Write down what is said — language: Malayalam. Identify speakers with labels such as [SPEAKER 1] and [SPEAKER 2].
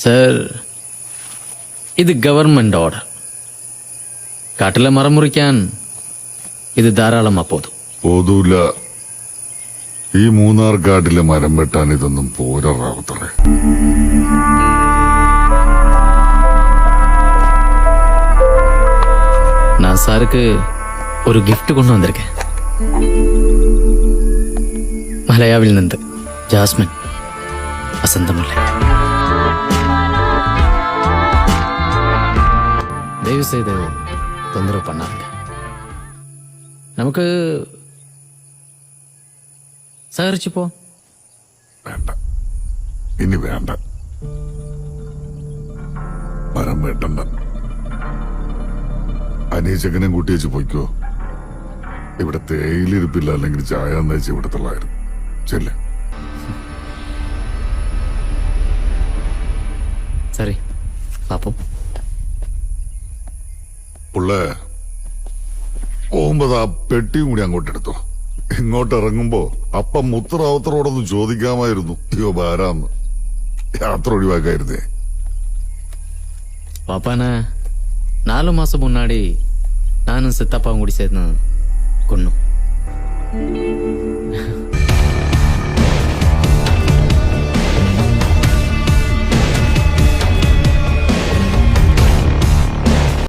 [SPEAKER 1] സർ, ഇത് ഗവൺമെന്റ് ഓർഡർ. കാട്ടിലെ മരം മുറിക്കാൻ ഇത് ധാരാളം അപ്പോതും.
[SPEAKER 2] പോതൂല. ഈ മൂന്നാർ കാട്ടിലെ മരം വെട്ടാൻ ഇതൊന്നും പോരാ റാവുത്തറേ.
[SPEAKER 1] நான் சாருக்கு ஒரு கிஃப்ட் கொண்டு வந்திருக்கேன். மலையாவில் நின்று ஜாஸ்மின் வசந்தமுல்லை. தயவு செய்து தொந்தரவு பண்ணாங்க. നമുക്ക് സഹകരിച്ചു പോ.
[SPEAKER 2] വേണ്ട, ഇനി വേണ്ട. മരം വെട്ടണ്ട. അനീചകനും കൂട്ടി വെച്ച് പൊയ്ക്കോ. ഇവിടെ തേയിലിരിപ്പില്ല, അല്ലെങ്കിൽ ചായ എന്നയച്ച് ഇവിടെ തള്ളായിരുന്നു. ചെല്ലേ.
[SPEAKER 1] സരി പാപ്പോ.
[SPEAKER 2] പുള്ളേ, പോകുമ്പോ ആ പെട്ടിയും കൂടി അങ്ങോട്ട് എടുത്തോ. ഇങ്ങോട്ട് ഇറങ്ങുമ്പോ അപ്പം മുത്തറാവത്തറോടൊന്ന് ചോദിക്കാമായിരുന്നു. അയ്യോ ഭാരാന്ന്. യാത്ര ഒഴിവാക്കായിരുന്നേ.
[SPEAKER 1] பாப்பான 4 மாசம் முன்னாடி நானும் சித்தப்பாவும் கூடி சேர்ந்து கொன்னோம்.